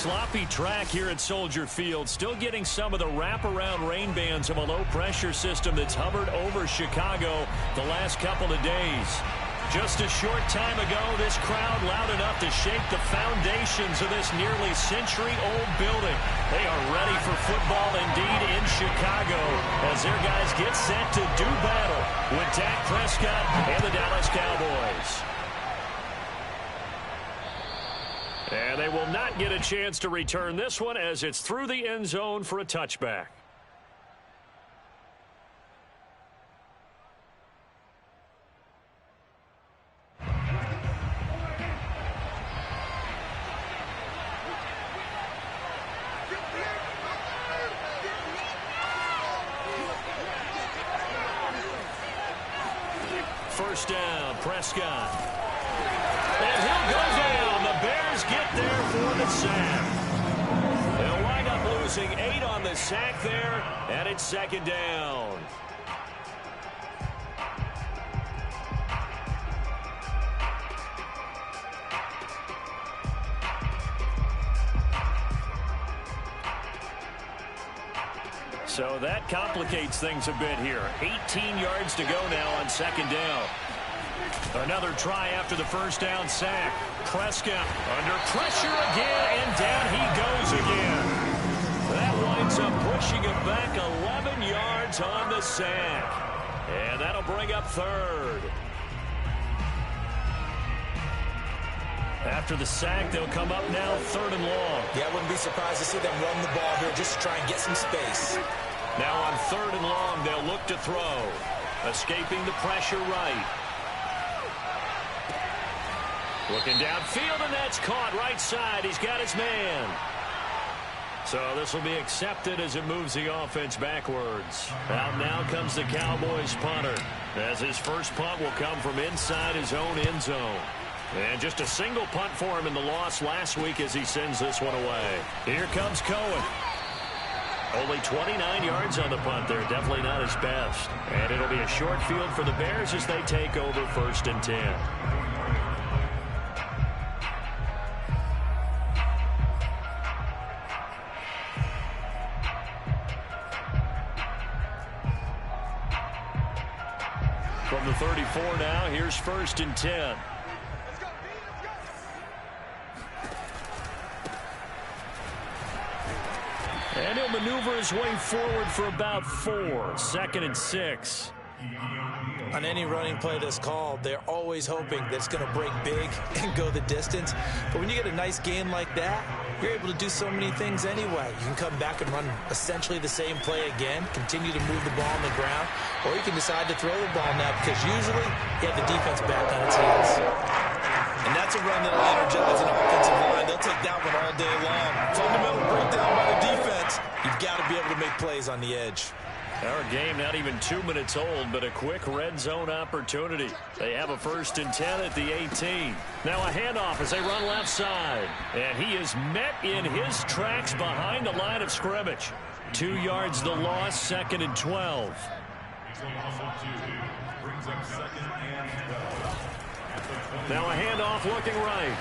sloppy track here at Soldier Field. Still getting some of the wraparound rain bands of a low-pressure system that's hovered over Chicago the last couple of days. Just a short time ago, this crowd loud enough to shake the foundations of this nearly century-old building. They are ready for football indeed in Chicago as their guys get set to do battle with Dak Prescott and the Dallas Cowboys. And they will not get a chance to return this one as it's through the end zone for a touchback. First down, Prescott. And he'll go down. The Bears get there for the sack. They'll wind up losing 8 on the sack there, and it's second down. So that complicates things a bit here. 18 yards to go now on second down. Another try after the first down sack. Prescott under pressure again, and down he goes again. That winds up pushing him back 11 yards on the sack. And that'll bring up third. After the sack, they'll come up now third and long. Yeah, I wouldn't be surprised to see them run the ball here just to try and get some space. Now on third and long, they'll look to throw. Escaping the pressure right. Looking downfield, and that's caught right side. He's got his man. So this will be accepted as it moves the offense backwards. Out now comes the Cowboys punter, as his first punt will come from inside his own end zone. And just a single punt for him in the loss last week as he sends this one away. Here comes Cohen. Only 29 yards on the punt there. Definitely not his best. And it'll be a short field for the Bears as they take over first and 10. From the 34 now, here's first and 10. And he'll maneuver his way forward for about 4. Second and 6. On any running play that's called, they're always hoping that it's going to break big and go the distance. But when you get a nice game like that, you're able to do so many things anyway. You can come back and run essentially the same play again, continue to move the ball on the ground, or you can decide to throw the ball now because usually you have the defense back on its heels. And that's a run that'll energize an offensive line. They'll take that one all day long. Fundamental breakdown by the defense. You've got to be able to make plays on the edge. Our game not even 2 minutes old, but a quick red zone opportunity. They have a first and 10 at the 18. Now a handoff as they run left side. And he is met in his tracks behind the line of scrimmage. 2 yards the loss, second and 12. Now a handoff looking right.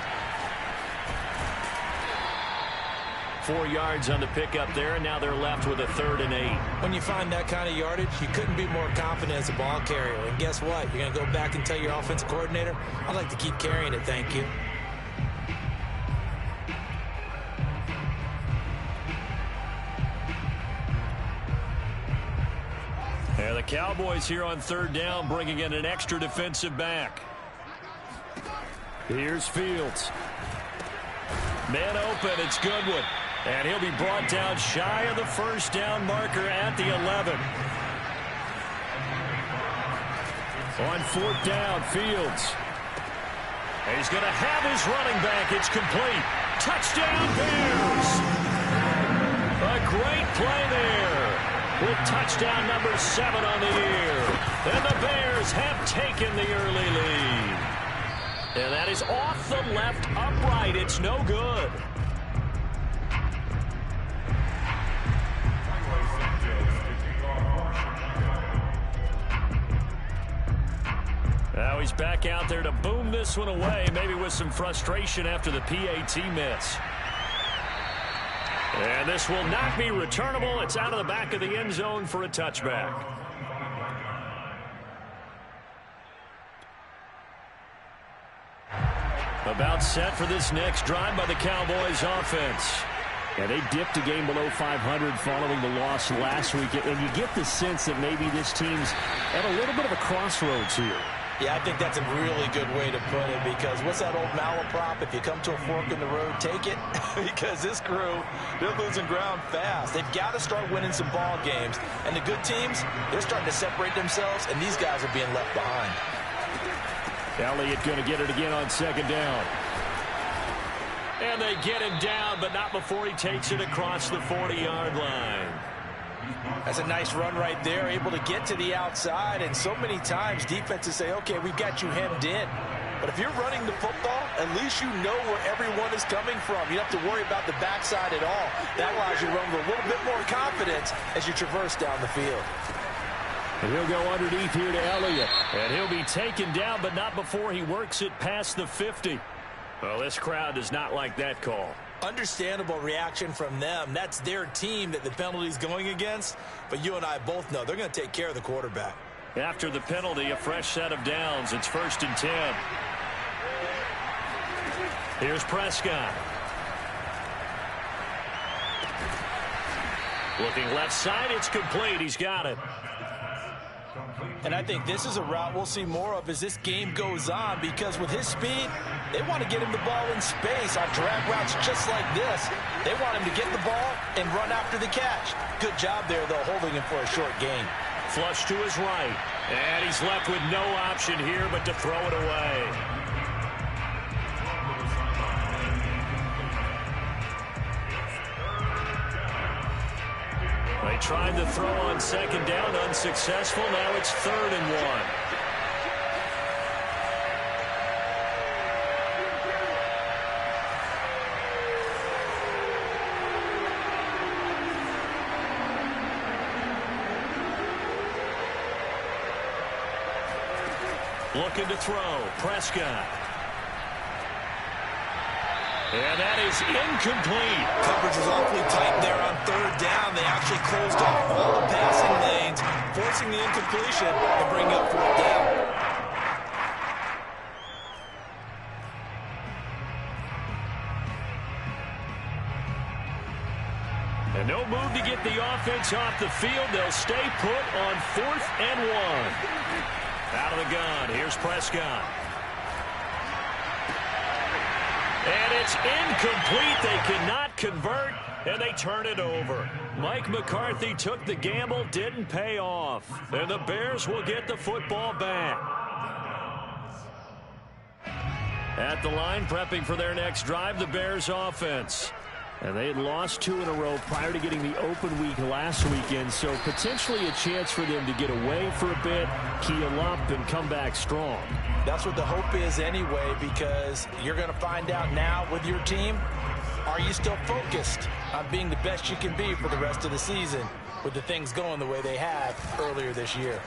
4 yards on the pickup there, and now they're left with a third and 8. When you find that kind of yardage, you couldn't be more confident as a ball carrier. And guess what? You're going to go back and tell your offensive coordinator, I'd like to keep carrying it, thank you. And the Cowboys here on third down, bringing in an extra defensive back. Here's Fields. Man open, it's Goodwin. And he'll be brought down shy of the first down marker at the 11. On fourth down, Fields. And he's going to have his running back. It's complete. Touchdown, Bears. A great play there with touchdown number 7 on the year. And the Bears have taken the early lead. And that is off the left upright. It's no good. Now he's back out there to boom this one away, maybe with some frustration after the PAT miss. And this will not be returnable. It's out of the back of the end zone for a touchback. About set for this next drive by the Cowboys offense. Yeah, they dipped a game below 500 following the loss last week, and you get the sense that maybe this team's at a little bit of a crossroads here. Yeah, I think that's a really good way to put it, because what's that old malaprop? If you come to a fork in the road, take it. Because this crew, they're losing ground fast. They've got to start winning some ball games. And the good teams, they're starting to separate themselves, and these guys are being left behind. Elliott going to get it again on second down. And they get him down, but not before he takes it across the 40-yard line. That's a nice run right there, able to get to the outside. And so many times defenses say, okay, we've got you hemmed in. But if you're running the football, at least you know where everyone is coming from. You don't have to worry about the backside at all. That allows you to run with a little bit more confidence as you traverse down the field. And he'll go underneath here to Elliott. And he'll be taken down, but not before he works it past the 50. Well, this crowd does not like that call. Understandable reaction from them. That's their team that the penalty's going against. But you and I both know they're going to take care of the quarterback. After the penalty, a fresh set of downs. It's 1st and 10. Here's Prescott. Looking left side, it's complete. He's got it. And I think this is a route we'll see more of as this game goes on, because with his speed, they want to get him the ball in space on drag routes just like this. They want him to get the ball and run after the catch. Good job there, though, holding him for a short gain. Flush to his right. And he's left with no option here but to throw it away. They tried the throw on second down, unsuccessful. Now it's 3rd and 1. Looking to throw. Prescott. And that is incomplete. Coverage was awfully tight there on 3rd down. They actually closed off all the passing lanes, forcing the incompletion and bringing up 4th down. And no move to get the offense off the field. They'll stay put on 4th and 1. Out of the gun. Here's Prescott. And it's incomplete. They cannot convert, and they turn it over. Mike McCarthy took the gamble, didn't pay off. And the Bears will get the football back. At the line, prepping for their next drive, the Bears offense. And they had lost 2 in a row prior to getting the open week last weekend, so potentially a chance for them to get away for a bit, keel up, and come back strong. That's what the hope is anyway, because you're going to find out now with your team, are you still focused on being the best you can be for the rest of the season with the things going the way they have earlier this year?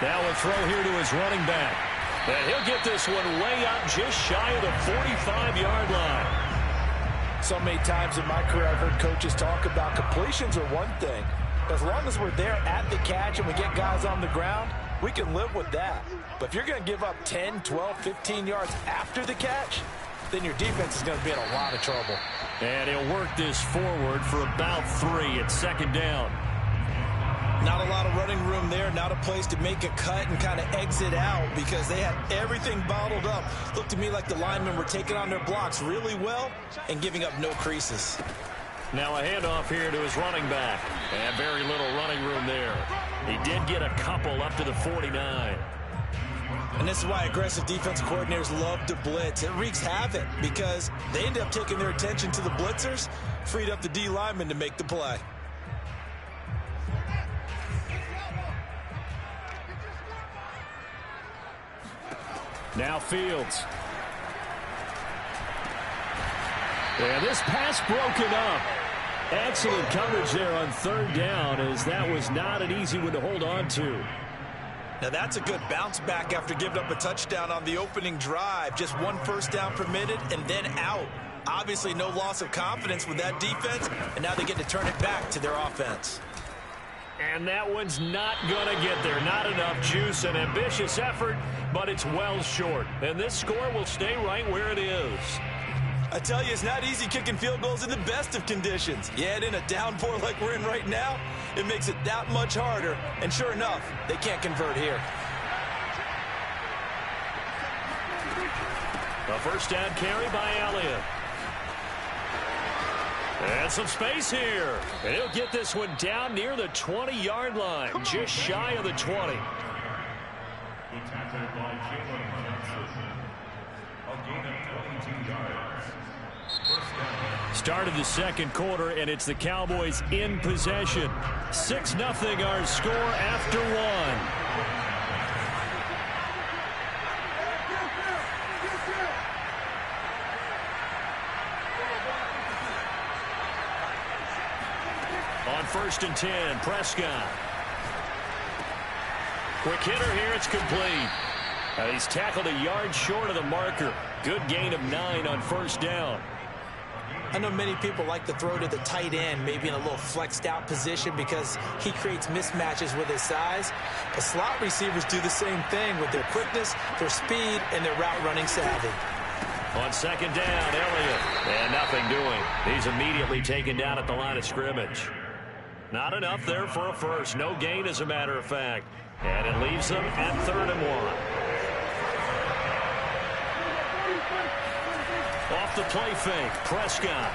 Now a throw here to his running back. And he'll get this one way up just shy of the 45-yard line. So many times in my career I've heard coaches talk about completions are one thing. As long as we're there at the catch and we get guys on the ground, we can live with that. But if you're going to give up 10, 12, 15 yards after the catch, then your defense is going to be in a lot of trouble. And he'll work this forward for about 3 at 2nd down. Not a lot of running room there, not a place to make a cut and kind of exit out because they had everything bottled up. Looked to me like the linemen were taking on their blocks really well and giving up no creases. Now a handoff here to his running back. And very little running room there. He did get a couple up to the 49. And this is why aggressive defense coordinators love to blitz. It wreaks havoc because they end up taking their attention to the blitzers, freed up the D lineman to make the play. Now Fields. And this pass broken up. Excellent coverage there on 3rd down, as that was not an easy one to hold on to. Now that's a good bounce back after giving up a touchdown on the opening drive. Just one first down permitted and then out. Obviously no loss of confidence with that defense, and now they get to turn it back to their offense. And that one's not going to get there. Not enough juice. An ambitious effort, but it's well short. And this score will stay right where it is. I tell you, it's not easy kicking field goals in the best of conditions. Yet in a downpour like we're in right now, it makes it that much harder. And sure enough, they can't convert here. A first down carry by Elliott. And some space here. And he'll get this one down near the 20-yard line, just shy of the 20. Start of the second quarter, and it's the Cowboys in possession. 6-0 our score after one. On 1st and 10, Prescott. Quick hitter here, it's complete. He's tackled a yard short of the marker. Good gain of 9 on first down. I know many people like to throw to the tight end, maybe in a little flexed out position because he creates mismatches with his size. But slot receivers do the same thing with their quickness, their speed, and their route running savvy. On second down, Elliott. And nothing doing. He's immediately taken down at the line of scrimmage. Not enough there for a first. No gain, as a matter of fact. And it leaves them at 3rd and 1. Off the play fake, Prescott.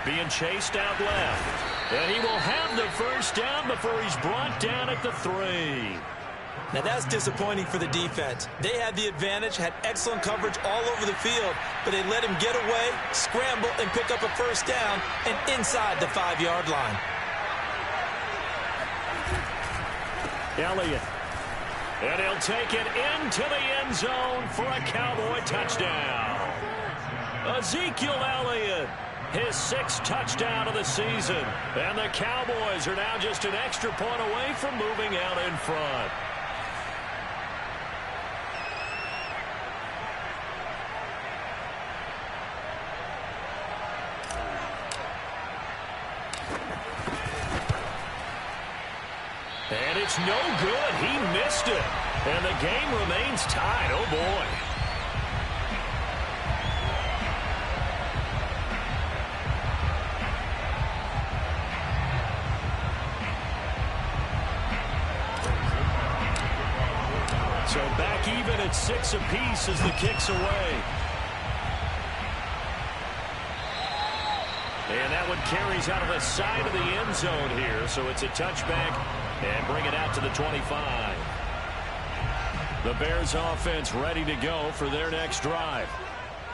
Being chased out left. And he will have the first down before he's brought down at the 3. Now that's disappointing for the defense. They had the advantage, had excellent coverage all over the field, but they let him get away, scramble, and pick up a first down, and inside the 5-yard line. Elliott. And he'll take it into the end zone for a Cowboy touchdown. Ezekiel Elliott, his 6th touchdown of the season. And the Cowboys are now just an extra point away from moving out in front. And it's no good. He missed it. And the game remains tied. Oh, boy. So back even at 6 apiece as the kick's away. And that one carries out of the side of the end zone here. So it's a touchback. And bring it out to the 25. The Bears offense ready to go for their next drive.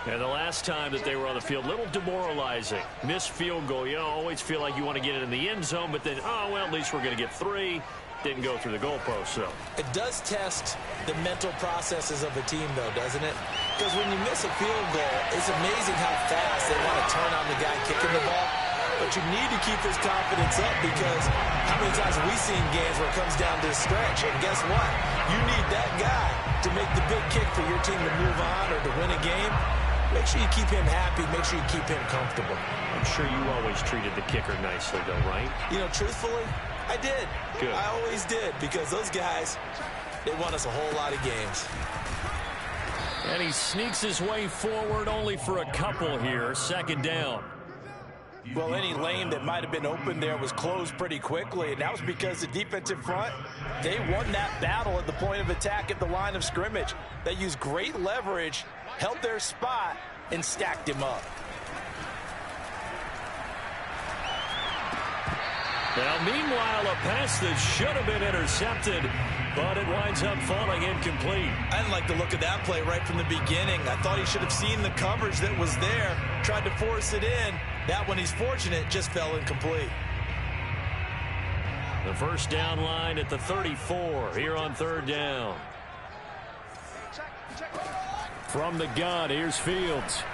And the last time that they were on the field, a little demoralizing. Missed field goal. You always feel like you want to get it in the end zone, but then, oh, well, at least we're going to get 3. Didn't go through the goalpost, though. It does test the mental processes of a team, though, doesn't it? Because when you miss a field goal, it's amazing how fast they want to turn on the guy kicking the ball. But you need to keep his confidence up because how many times have we seen games where it comes down to a stretch? And guess what? You need that guy to make the big kick for your team to move on or to win a game. Make sure you keep him happy. Make sure you keep him comfortable. I'm sure you always treated the kicker nicely, though, right? You know, truthfully, I did. Good. I always did because those guys, they won us a whole lot of games. And he sneaks his way forward only for a couple here. 2nd down. Well, any lane that might have been open there was closed pretty quickly, and that was because the defensive front, they won that battle at the point of attack at the line of scrimmage. They used great leverage, held their spot, and stacked him up. Now, meanwhile, a pass that should have been intercepted, but it winds up falling incomplete. I didn't like the look of that play right from the beginning. I thought he should have seen the coverage that was there, tried to force it in. That one, he's fortunate, just fell incomplete. The first down line at the 34 here on 3rd down. From the gun, here's Fields.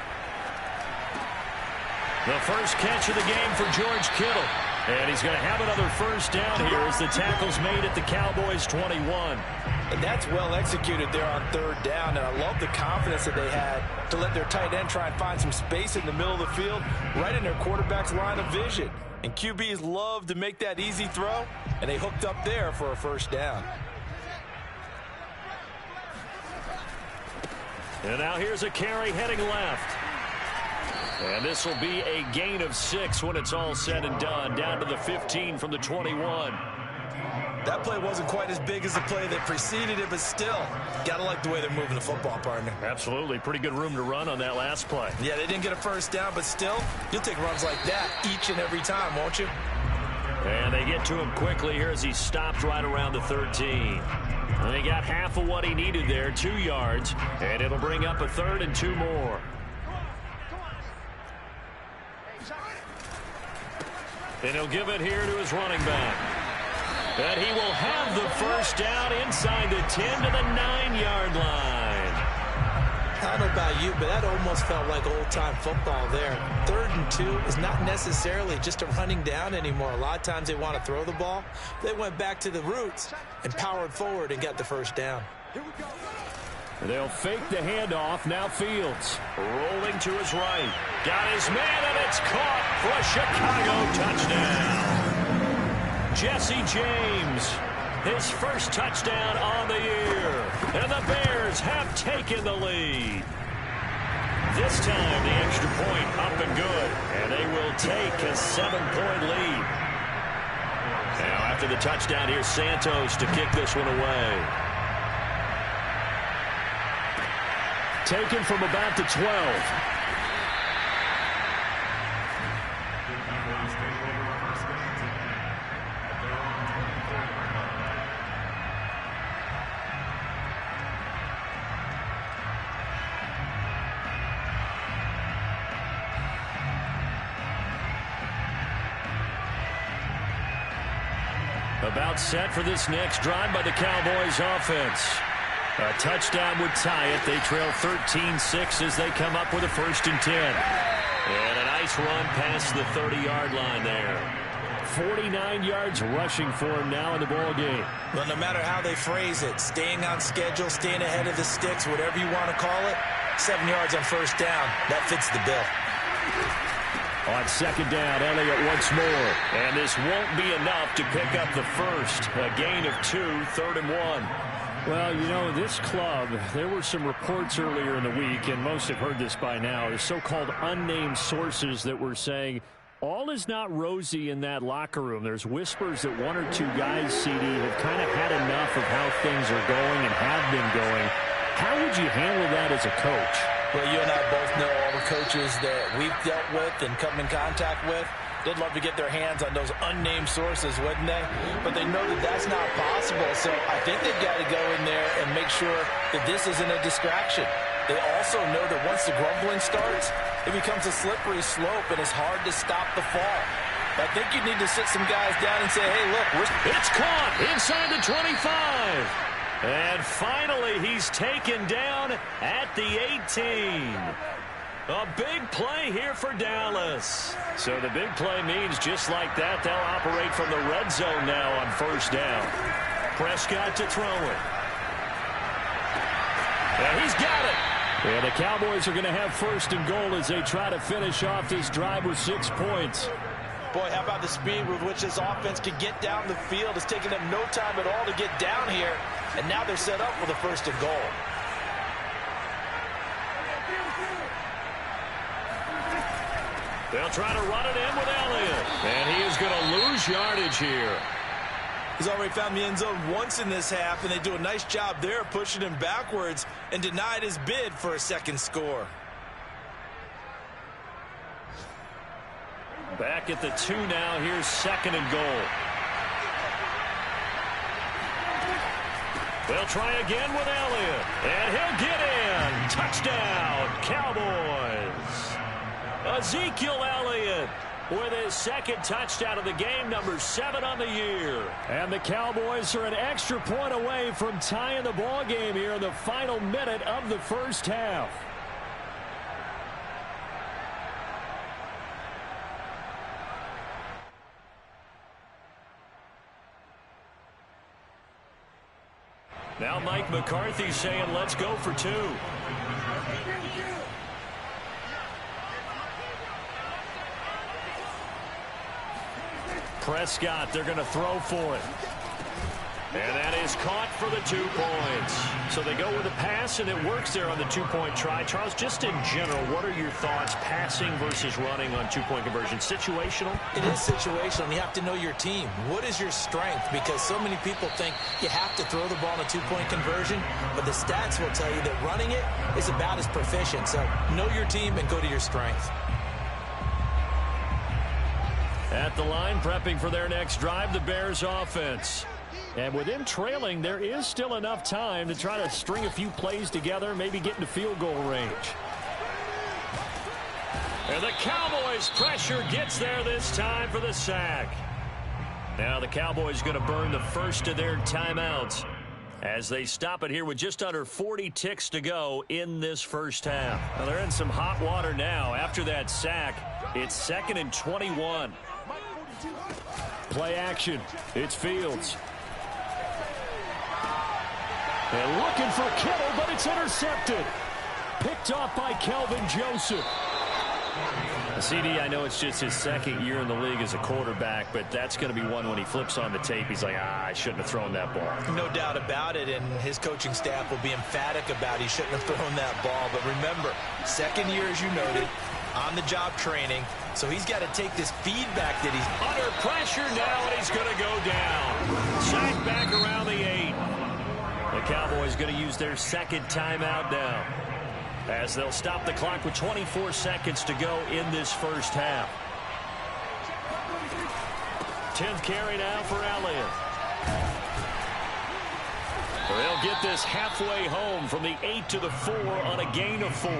The first catch of the game for George Kittle. And he's going to have another first down here as the tackle's made at the Cowboys' 21. And that's well executed there on third down, and I love the confidence that they had to let their tight end try and find some space in the middle of the field, right in their quarterback's line of vision. And QBs love to make that easy throw, and they hooked up there for a first down. And now here's a carry heading left. And this will be a gain of 6 when it's all said and done, down to the 15 from the 21. That play wasn't quite as big as the play that preceded it, but still, gotta like the way they're moving the football, partner. Absolutely. Pretty good room to run on that last play. Yeah, they didn't get a first down, but still, you'll take runs like that each and every time, won't you? And they get to him quickly here as he stopped right around the 13. And he got half of what he needed there, 2 yards, and it'll bring up a 3rd and 2 more. And he'll give it here to his running back. And he will have the first down inside the 10 to the 9-yard line. I don't know about you, but that almost felt like old-time football there. 3rd and 2 is not necessarily just a running down anymore. A lot of times they want to throw the ball. They went back to the roots and powered forward and got the first down. They'll fake the handoff. Now Fields rolling to his right. Got his man, and it's caught for a Chicago touchdown. Jesse James, his first touchdown on the year. And the Bears have taken the lead. This time, the extra point up and good. And they will take a 7-point lead. Now, after the touchdown, here's Santos to kick this one away. Taken from about the 12. About set for this next drive by the Cowboys offense. A touchdown would tie it. They trail 13-6 as they come up with a 1st and 10. And a nice run past the 30-yard line there. 49 yards rushing for him now in the ball game. Well, no matter how they phrase it, staying on schedule, staying ahead of the sticks, whatever you want to call it, 7 yards on first down, that fits the bill. On 2nd down, Elliott once more. And this won't be enough to pick up the first. A gain of 2, 3rd and 1. Well, you know, this club, there were some reports earlier in the week, and most have heard this by now, the so-called unnamed sources that were saying all is not rosy in that locker room. There's whispers that 1 or 2 guys, CD, have kind of had enough of how things are going and have been going. How would you handle that as a coach? Well, you and I both know all the coaches that we've dealt with and come in contact with. They'd love to get their hands on those unnamed sources, wouldn't they? But they know that that's not possible, so I think they've got to go in there and make sure that this isn't a distraction. They also know that once the grumbling starts, it becomes a slippery slope, and it's hard to stop the fall. I think you need to sit some guys down and say, hey, look, it's caught inside the 25. And finally, he's taken down at the 18. A big play here for Dallas. So the big play means just like that, they'll operate from the red zone now on 1st down. Prescott to throw it. And he's got it. And the Cowboys are going to have 1st and goal as they try to finish off this drive with 6 points. Boy, how about the speed with which this offense could get down the field? It's taken them no time at all to get down here. And now they're set up with a 1st and goal. They'll try to run it in with Elliott. And he is going to lose yardage here. He's already found the end zone once in this half, and they do a nice job there pushing him backwards and denied his bid for a 2nd score. Back at the 2 now. Here's 2nd and goal. They'll try again with Elliott. And he'll get in. Touchdown, Cowboys. Ezekiel Elliott with his 2nd touchdown of the game, number 7 on the year. And the Cowboys are an extra point away from tying the ball game here in the final minute of the 1st half. Now Mike McCarthy saying, let's go for 2. Prescott, they're going to throw for it. And that is caught for the 2 points. So they go with a pass, and it works there on the 2-point try. Charles, just in general, what are your thoughts passing versus running on 2-point conversion? Situational? It is situational. You have to know your team. What is your strength? Because so many people think you have to throw the ball in a 2-point conversion, but the stats will tell you that running it is about as proficient. So know your team and go to your strength. At the line, prepping for their next drive, the Bears offense. And with them trailing, there is still enough time to try to string a few plays together, maybe get into field goal range. And the Cowboys' pressure gets there this time for the sack. Now the Cowboys going to burn the first of their timeouts as they stop it here with just under 40 ticks to go in this first half. Well, they're in some hot water now. After that sack, it's 2nd and 21. Play action. It's Fields. And looking for Kittle, but it's intercepted. Picked off by Kelvin Joseph. CD, I know it's just his 2nd year in the league as a quarterback, but that's going to be one when he flips on the tape. He's like, I shouldn't have thrown that ball. No doubt about it, and his coaching staff will be emphatic about he shouldn't have thrown that ball. But remember, 2nd year, as you noted, on-the-job training, so he's got to take this feedback that he's under pressure now, and he's going to go down. Sacked back around the 8. The Cowboys going to use their 2nd timeout now, as they'll stop the clock with 24 seconds to go in this first half. 10th carry now for Elliott. They'll get this halfway home from the 8 to the 4 on a gain of 4.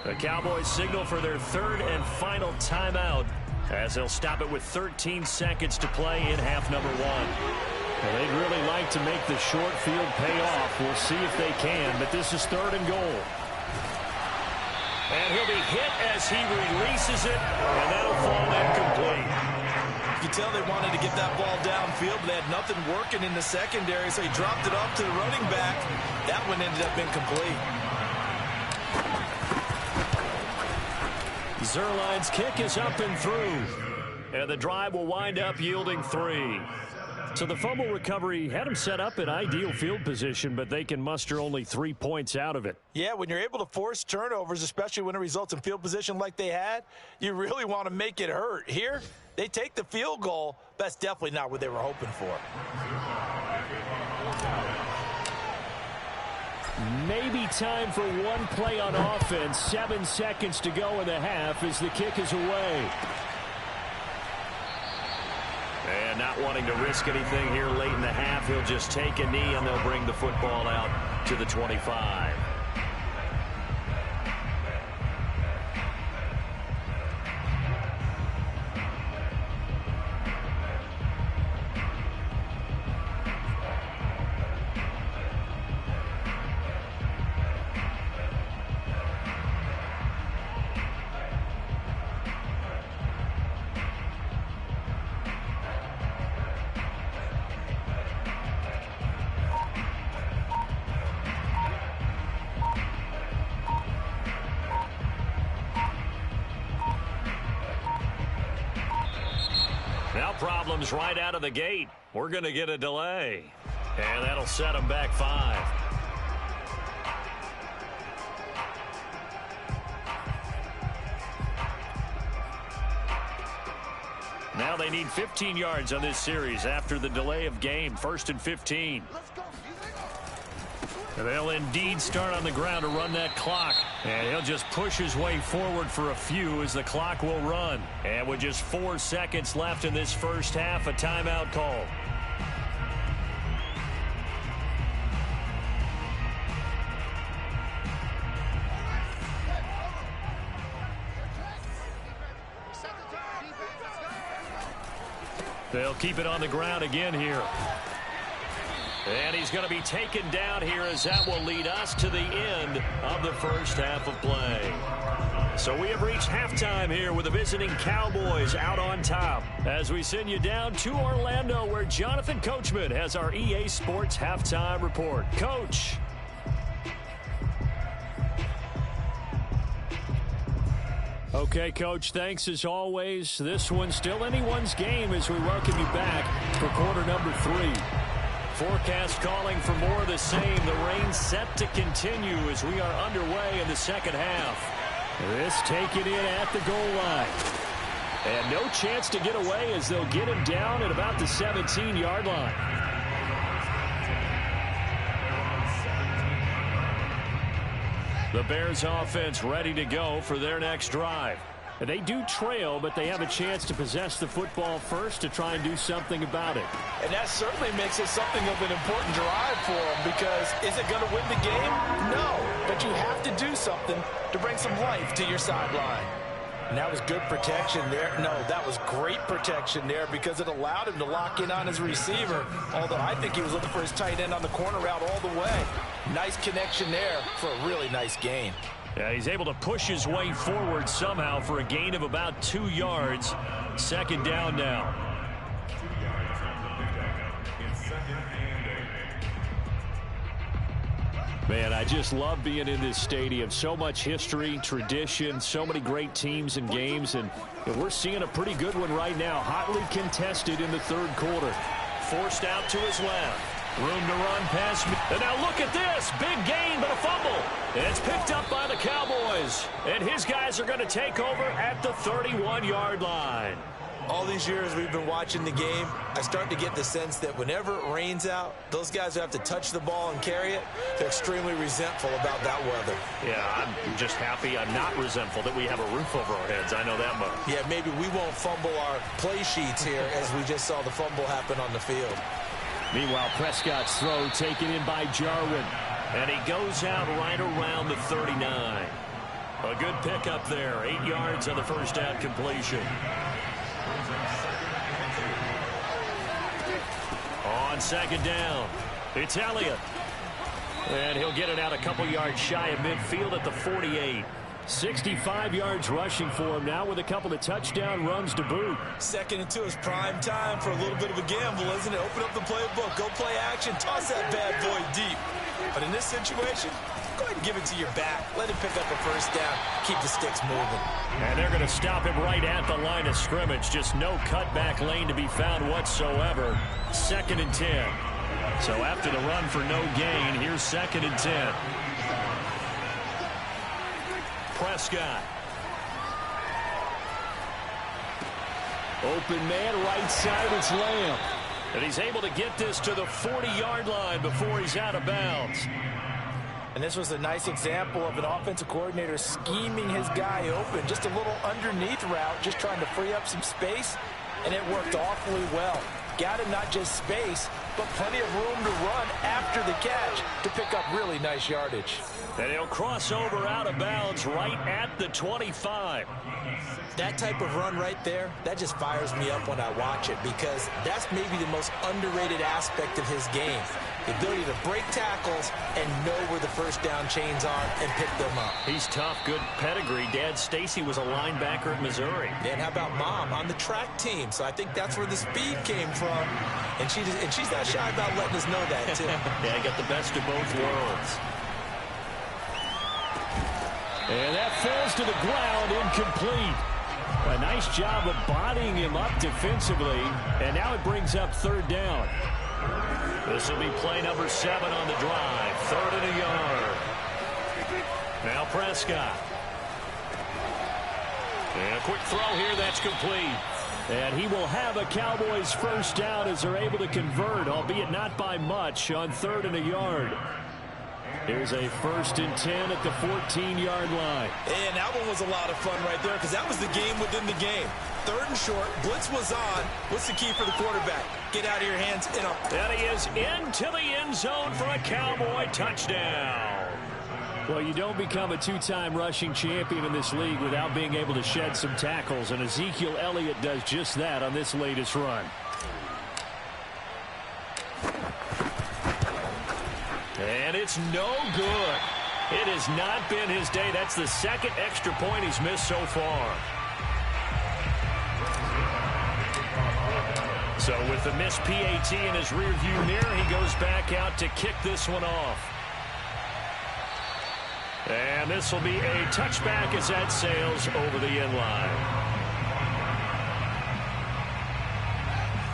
The Cowboys signal for their 3rd and final timeout as they'll stop it with 13 seconds to play in half number 1. Well, they'd really like to make the short field pay off. We'll see if they can, but this is 3rd and goal. And he'll be hit as he releases it, and that'll fall incomplete. You can tell they wanted to get that ball downfield, but they had nothing working in the secondary, so he dropped it off to the running back. That one ended up incomplete. Zuerlein's kick is up and through, and the drive will wind up yielding 3. So the fumble recovery had them set up in ideal field position, but they can muster only 3 points out of it. Yeah, when you're able to force turnovers, especially when it results in field position like they had, you really want to make it hurt. Here, they take the field goal. That's definitely not what they were hoping for. Maybe time for one play on offense. 7 seconds to go in the half as the kick is away. And not wanting to risk anything here late in the half, he'll just take a knee and they'll bring the football out to the 25. Problems right out of the gate. We're going to get a delay, and that'll set them back 5. Now they need 15 yards on this series after the delay of game. 1st and 15. They'll indeed start on the ground to run that clock. And he'll just push his way forward for a few as the clock will run. And with just 4 seconds left in this first half, a timeout call. They'll keep it on the ground again here. And he's going to be taken down here as that will lead us to the end of the first half of play. So we have reached halftime here with the visiting Cowboys out on top. As we send you down to Orlando, where Jonathan Coachman has our EA Sports halftime report. Coach. Okay, Coach, thanks as always. This one's still anyone's game as we welcome you back for quarter number 3. Forecast calling for more of the same. The rain set to continue as we are underway in the second half. This taken in at the goal line. And no chance to get away as they'll get him down at about the 17-yard line. The Bears offense ready to go for their next drive. They do trail, but they have a chance to possess the football first to try and do something about it. And that certainly makes it something of an important drive for them, because is it going to win the game? No, but you have to do something to bring some life to your sideline. And that was good protection there. No, that was great protection there because it allowed him to lock in on his receiver, although I think he was looking for his tight end on the corner route all the way. Nice connection there for a really nice gain. Yeah, he's able to push his way forward somehow for a gain of about 2 yards. Second down now. Man, I just love being in this stadium. So much history, tradition, so many great teams and games, and we're seeing a pretty good one right now. Hotly contested in the third quarter. Forced out to his left. Room to run past me. And now look at this. Big gain, but a fumble. And it's picked up by the Cowboys. And his guys are going to take over at the 31-yard line. All these years we've been watching the game, I start to get the sense that whenever it rains out, those guys who have to touch the ball and carry it, they're extremely resentful about that weather. Yeah, I'm just happy I'm not resentful that we have a roof over our heads. I know that much. Yeah, maybe we won't fumble our play sheets here as we just saw the fumble happen on the field. Meanwhile, Prescott's throw taken in by Jarwin. And he goes out right around the 39. A good pickup there. 8 yards on the first down completion. On second down, it's Elliott. And he'll get it out a couple yards shy of midfield at the 48. 65 yards rushing for him now with a couple of touchdown runs to boot. 2nd and 2 is prime time for a little bit of a gamble, isn't it? Open up the playbook, go play action, toss that bad boy deep. But in this situation, go ahead and give it to your back. Let him pick up a first down. Keep the sticks moving. And they're going to stop him right at the line of scrimmage. Just no cutback lane to be found whatsoever. 2nd and 10. So after the run for no gain, here's 2nd and 10. Prescott. Open man, right side, it's Lamb. And he's able to get this to the 40-yard line before he's out of bounds. And this was a nice example of an offensive coordinator scheming his guy open. Just a little underneath route, just trying to free up some space, and it worked awfully well. Got him not just space, but plenty of room to run after the catch to pick up really nice yardage. And he'll cross over out of bounds right at the 25. That type of run right there, that just fires me up when I watch it, because that's maybe the most underrated aspect of his game. The ability to break tackles and know where the first down chains are and pick them up. He's tough, good pedigree. Dad Stacy was a linebacker at Missouri. And how about Mom on the track team? So I think that's where the speed came from. And she's not shy about letting us know that, too. Yeah, got the best of both worlds. And that falls to the ground, incomplete. A nice job of bodying him up defensively, and now it brings up 3rd down. This will be play number 7 on the drive. 3rd and a yard. Now Prescott. And a quick throw here, that's complete. And he will have a Cowboys first down as they're able to convert, albeit not by much, on 3rd and a yard. Here's a 1st and 10 at the 14-yard line. And that one was a lot of fun right there, because that was the game within the game. 3rd and short, blitz was on. What's the key for the quarterback? Get out of your hands and up. And he is into the end zone for a Cowboy touchdown. Well, you don't become a 2-time rushing champion in this league without being able to shed some tackles, and Ezekiel Elliott does just that on this latest run. And it's no good. It has not been his day. That's the second extra point he's missed so far. So with the missed PAT in his rearview mirror, he goes back out to kick this one off. And this will be a touchback as that sails over the end line.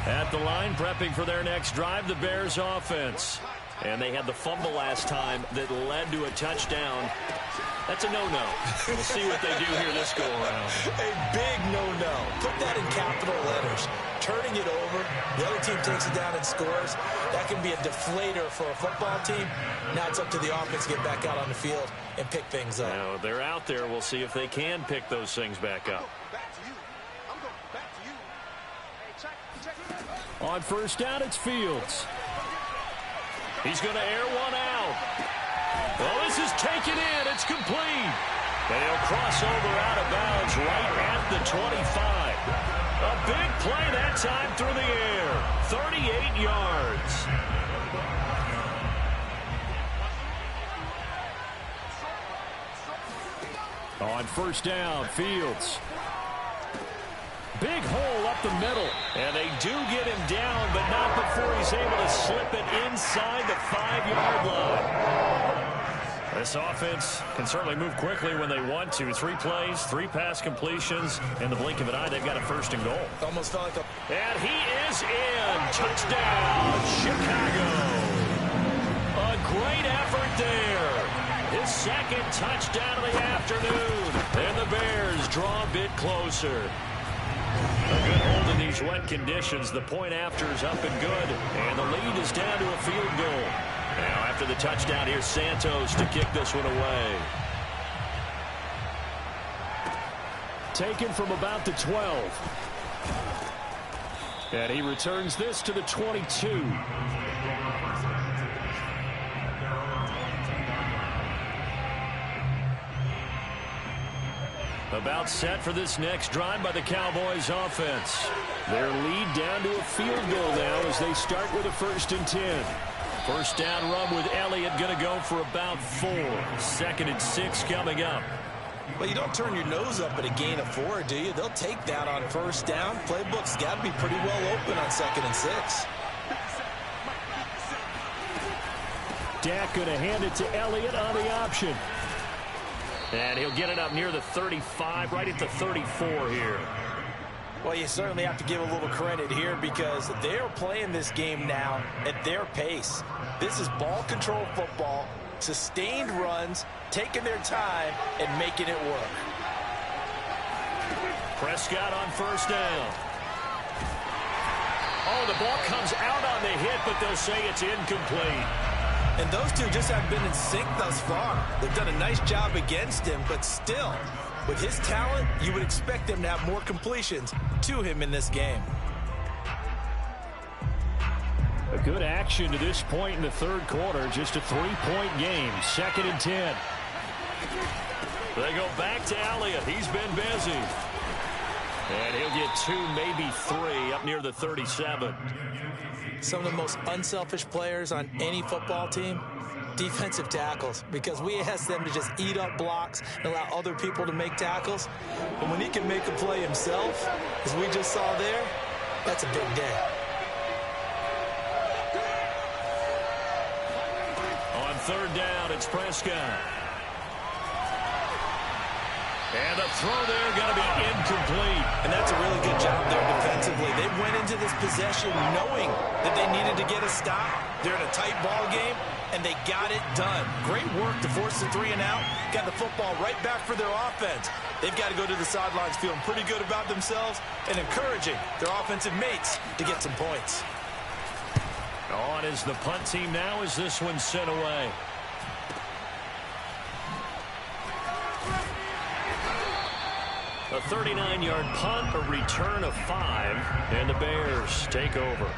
At the line, prepping for their next drive, the Bears offense. And they had the fumble last time that led to a touchdown. That's a no-no. We'll see what they do here this go-around. A big no-no. Put that in capital letters. Turning it over, the other team takes it down and scores. That can be a deflator for a football team. Now it's up to the offense to get back out on the field and pick things up. Now they're out there. We'll see if they can pick those things back up. On first down, it's Fields. He's going to air one out. Well, this is taken in. It's complete. And he'll cross over out of bounds right at the 25. A big play that time through the air. 38 yards. On first down, Fields. Big hole up the middle. And they do get him down, but not before he's able to slip it inside the 5-yard line. This offense can certainly move quickly when they want to. 3 plays, 3 pass completions. In the blink of an eye, they've got a first and goal. Almost felt like a... And he is in. Touchdown, Chicago. A great effort there. His second touchdown of the afternoon. And the Bears draw a bit closer. A good hold in these wet conditions. The point after is up and good. And the lead is down to a field goal. Now after the touchdown, here's Santos to kick this one away. Taken from about the 12. And he returns this to the 22. About set for this next drive by the Cowboys offense. Their lead down to a field goal now as they start with a 1st and 10. First down run with Elliott going to go for about 4. 2nd and 6 coming up. Well, you don't turn your nose up at a gain of 4, do you? They'll take that on first down. Playbook's got to be pretty well open on 2nd and 6. Dak going to hand it to Elliott on the option. And he'll get it up near the 35, right at the 34 here. Well, you certainly have to give a little credit here because they're playing this game now at their pace. This is ball control football, sustained runs, taking their time, and making it work. Prescott on first down. Oh, the ball comes out on the hit, but they'll say it's incomplete. And those two just haven't been in sync thus far. They've done a nice job against him, but still, with his talent, you would expect them to have more completions to him in this game. A good action to this point in the 3rd quarter. Just a 3-point game. 2nd and 10. They go back to Elliott. He's been busy. And he'll get 2, maybe 3 up near the 37. Some of the most unselfish players on any football team, defensive tackles, because we ask them to just eat up blocks and allow other people to make tackles. But when he can make a play himself, as we just saw there, that's a big day. On 3rd down, it's Prescott. And the throw there going to be incomplete. And that's a really good job there defensively. They went into this possession knowing that they needed to get a stop. They're in a tight ball game, and they got it done. Great work to force the 3 and out. Got the football right back for their offense. They've got to go to the sidelines feeling pretty good about themselves and encouraging their offensive mates to get some points. On is the punt team now as this one's sent away. A 39-yard punt, a return of 5, and the Bears take over.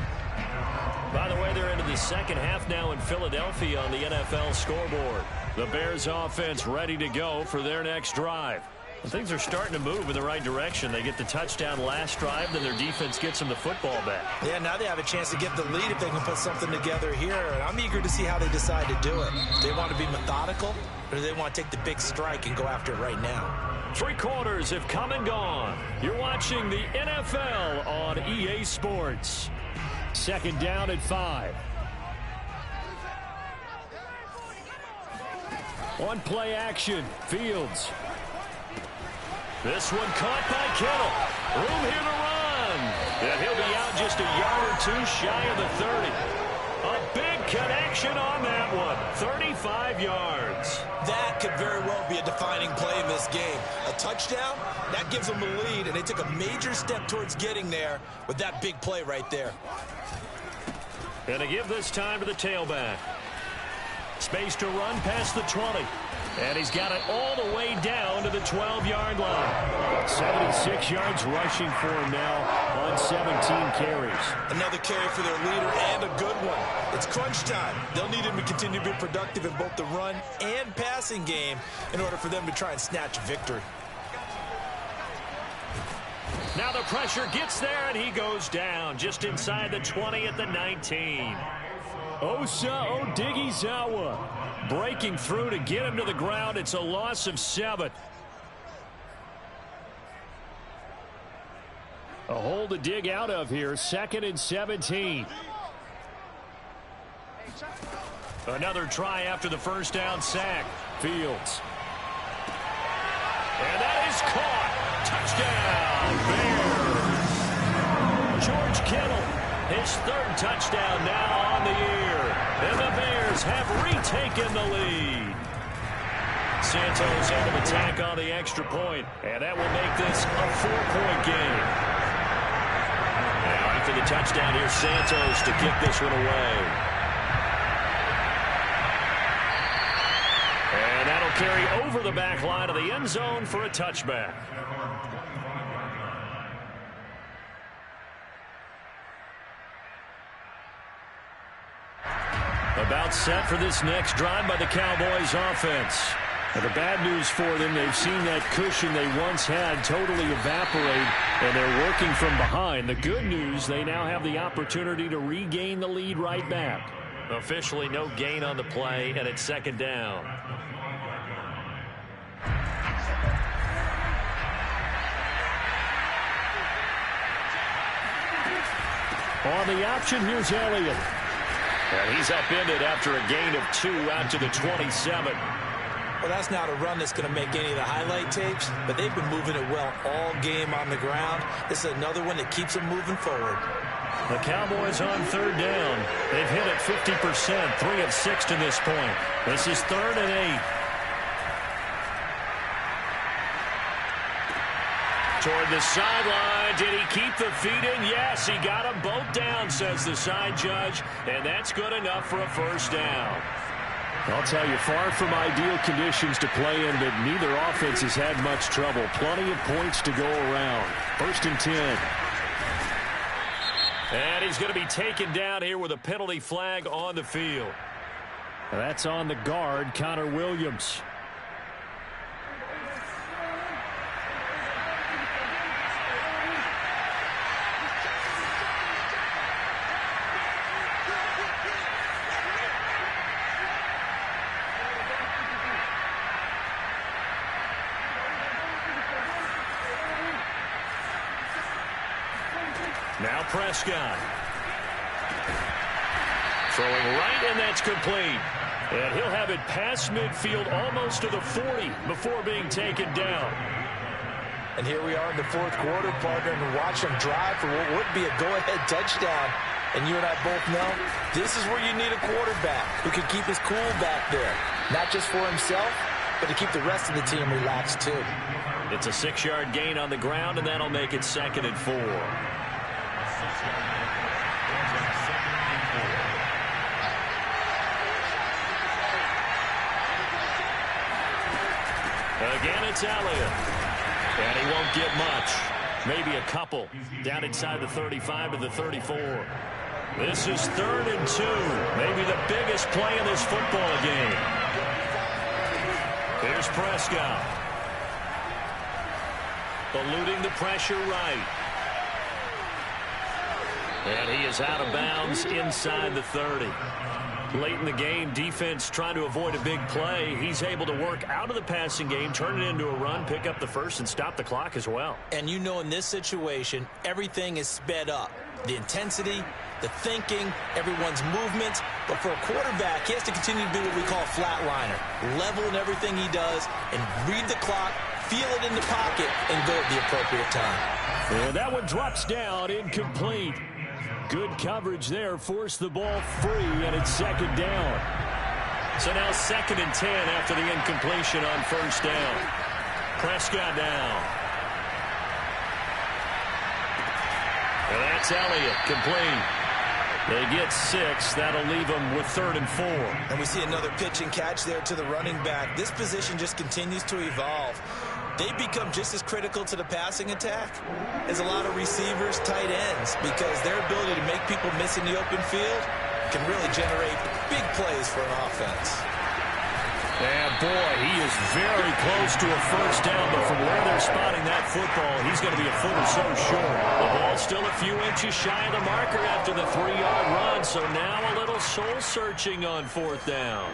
By the way, they're into the second half now in Philadelphia on the NFL scoreboard. The Bears offense ready to go for their next drive. Things are starting to move in the right direction. They get the touchdown last drive, then their defense gets them the football back. Yeah, now they have a chance to get the lead if they can put something together here. And I'm eager to see how they decide to do it. Do they want to be methodical, or do they want to take the big strike and go after it right now? 3 quarters have come and gone. You're watching the NFL on EA Sports. Second down at 5. On play action, Fields. This one caught by Kittle. Room here to run. And he'll be out just a yard or 2 shy of the 30. A big connection on that one. 35 yards. That could very well be a defining play in this game. A touchdown, that gives them the lead, and they took a major step towards getting there with that big play right there. And to give this time to the tailback. Space to run past the 20. And he's got it all the way down to the 12-yard line. 76 yards rushing for him now on 17 carries. Another carry for their leader and a good one. It's crunch time. They'll need him to continue to be productive in both the run and passing game in order for them to try and snatch a victory. Now the pressure gets there, and he goes down just inside the 20 at the 19. Osa Odighizuwa breaking through to get him to the ground. It's a loss of 7. A hole to dig out of here. 2nd and 17. Another try after the first down sack. Fields. And that is caught. Touchdown, Bears. George Kittle, his 3rd touchdown now on the year. And the Bears have retaken the lead. Santos on the attack on the extra point, and that will make this a 4-point game. Now after the touchdown, here's Santos to kick this one away. And that'll carry over the back line of the end zone for a touchback. About set for this next drive by the Cowboys offense. Now, the bad news for them, they've seen that cushion they once had totally evaporate, and they're working from behind. The good news, they now have the opportunity to regain the lead right back. Officially no gain on the play, and it's 2nd down. On the option, here's Elliott. And he's upended after a gain of 2 out to the 27. Well, that's not a run that's going to make any of the highlight tapes, but they've been moving it well all game on the ground. This is another one that keeps them moving forward. The Cowboys on 3rd down. They've hit it 50%, 3 of 6 to this point. This is 3rd and 8. Toward the sideline. Did he keep the feet in? Yes, he got them both down, says the side judge. And that's good enough for a 1st down. I'll tell you, far from ideal conditions to play in, but neither offense has had much trouble. Plenty of points to go around. 1st and 10. And he's going to be taken down here with a penalty flag on the field. That's on the guard, Connor Williams. Now Prescott. Throwing right, and that's complete. And he'll have it past midfield almost to the 40 before being taken down. And here we are in the 4th quarter, partner, and watch them drive for what would be a go-ahead touchdown. And you and I both know this is where you need a quarterback who can keep his cool back there. Not just for himself, but to keep the rest of the team relaxed too. It's a 6-yard gain on the ground, and that'll make it 2nd and 4. Again, it's Elliott. And he won't get much. Maybe a couple. Down inside the 35 to the 34. This is 3rd and 2. Maybe the biggest play in this football game. Here's Prescott. eluding the pressure right. And he is out of bounds inside the 30. Late in the game, defense trying to avoid a big play. He's able to work out of the passing game, turn it into a run, pick up the first, and stop the clock as well. And you know in this situation, everything is sped up. The intensity, the thinking, everyone's movement. But for a quarterback, he has to continue to do what we call a flatliner. Level in everything he does and read the clock, feel it in the pocket, and go at the appropriate time. And that one drops down, incomplete. Good coverage there, forced the ball free, and it's second down. So now 2nd and 10 after the incompletion on first down. Prescott down. And that's Elliott, complete. They get 6. That'll leave them with 3rd and 4. And we see another pitch and catch there to the running back. This position just continues to evolve. They become just as critical to the passing attack as a lot of receivers, tight ends, because their ability to make people miss in the open field can really generate big plays for an offense. And boy, he is very close to a first down, but from where they're spotting that football, he's going to be a foot or so short. The ball's still a few inches shy of the marker after the 3-yard run, so now a little soul-searching on 4th down.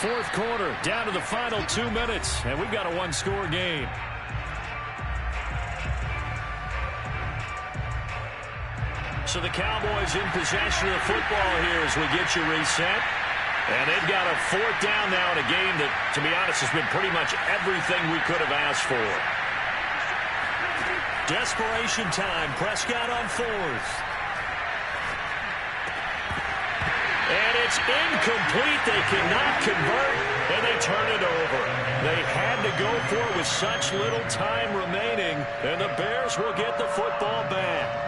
4th quarter, down to the final 2 minutes, and we've got a one-score game. So the Cowboys in possession of the football here as we get you reset. And they've got a 4th down now in a game that, to be honest, has been pretty much everything we could have asked for. Desperation time. Prescott on 4th. And it's incomplete. They cannot convert, and they turn it over. They had to go for it with such little time remaining, and the Bears will get the football back.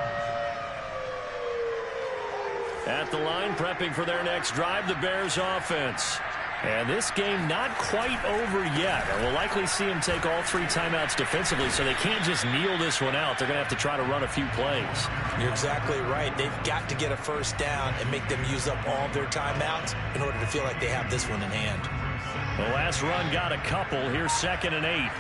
At the line, prepping for their next drive, the Bears offense. And this game not quite over yet. We'll likely see them take all 3 timeouts defensively, so they can't just kneel this one out. They're going to have to try to run a few plays. You're exactly right. They've got to get a first down and make them use up all their timeouts in order to feel like they have this one in hand. The last run got a couple. Here's 2nd and 8.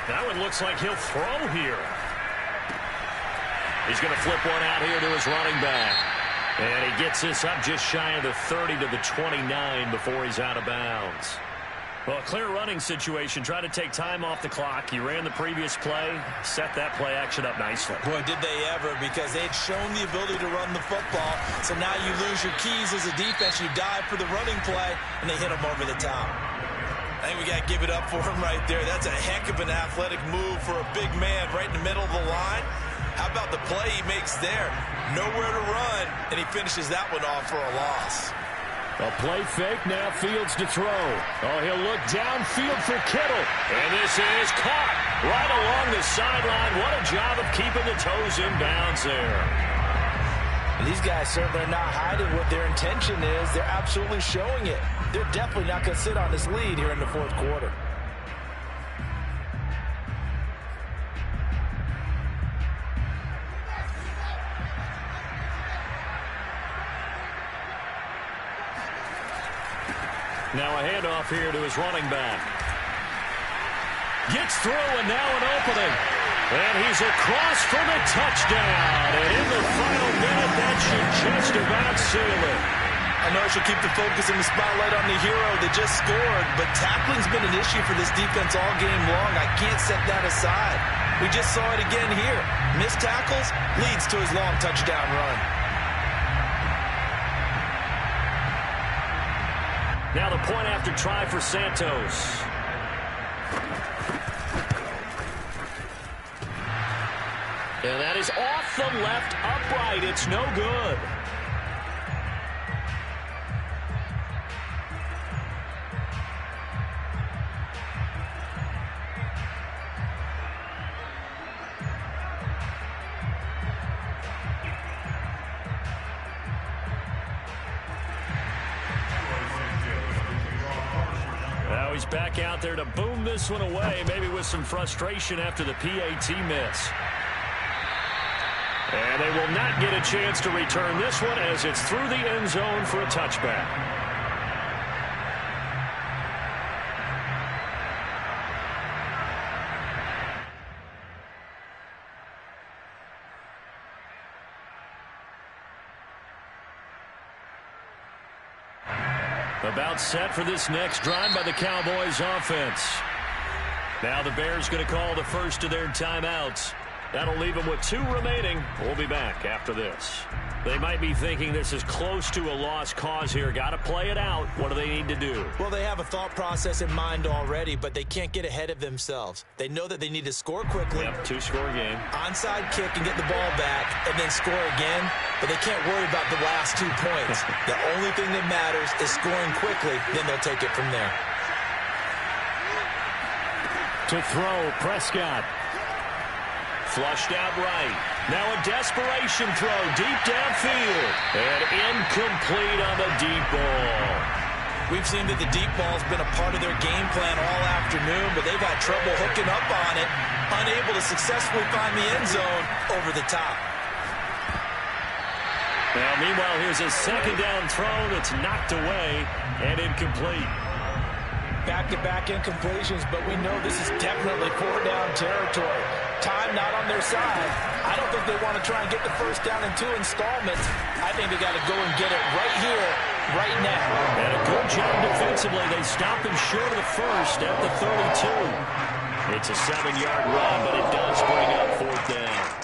That one looks like he'll throw here. He's going to flip one out here to his running back. And he gets this up just shy of the 30 to the 29 before he's out of bounds. Well, a clear running situation. Try to take time off the clock. He ran the previous play, set that play action up nicely. Boy, did they ever, because they had shown the ability to run the football. So now you lose your keys as a defense. You dive for the running play, and they hit him over the top. I think we got to give it up for him right there. That's a heck of an athletic move for a big man right in the middle of the line. How about the play he makes there? Nowhere to run, and he finishes that one off for a loss. A play fake, now Fields to throw. Oh, he'll look downfield for Kittle. And this is caught right along the sideline. What a job of keeping the toes in bounds there. And these guys certainly are not hiding what their intention is. They're absolutely showing it. They're definitely not going to sit on this lead here in the 4th quarter. Now a handoff here to his running back. Gets through, and now an opening. And he's across for the touchdown. And in the final minute, that should just about seal it. I know I should keep the focus and the spotlight on the hero that just scored, but tackling's been an issue for this defense all game long. I can't set that aside. We just saw it again here. Missed tackles leads to his long touchdown run. Now the point after try for Santos. And that is off the left upright. It's no good. Now he's back out there to boom this one away, maybe with some frustration after the PAT miss. And they will not get a chance to return this one as it's through the end zone for a touchback. About set for this next drive by the Cowboys offense. Now the Bears going to call the first of their timeouts. That'll leave them with 2 remaining. We'll be back after this. They might be thinking this is close to a lost cause here. Got to play it out. What do they need to do? Well, they have a thought process in mind already, but they can't get ahead of themselves. They know that they need to score quickly. Yep, 2-score game. Onside kick and get the ball back and then score again, but they can't worry about the last 2 points. The only thing that matters is scoring quickly, then they'll take it from there. To throw, Prescott. Flushed out right. Now a desperation throw deep downfield. And incomplete on the deep ball. We've seen that the deep ball's been a part of their game plan all afternoon, but they've had trouble hooking up on it, unable to successfully find the end zone over the top. Now, meanwhile, here's a second down throw that's knocked away and incomplete. Back-to-back incompletions, but we know this is definitely 4-down territory. Time not on their side. I don't think they want to try and get the first down in 2 installments. I think they got to go and get it right here, right now. And a good job defensively. They stop him short of the first at the 32. It's a 7-yard run, but it does bring up 4th down.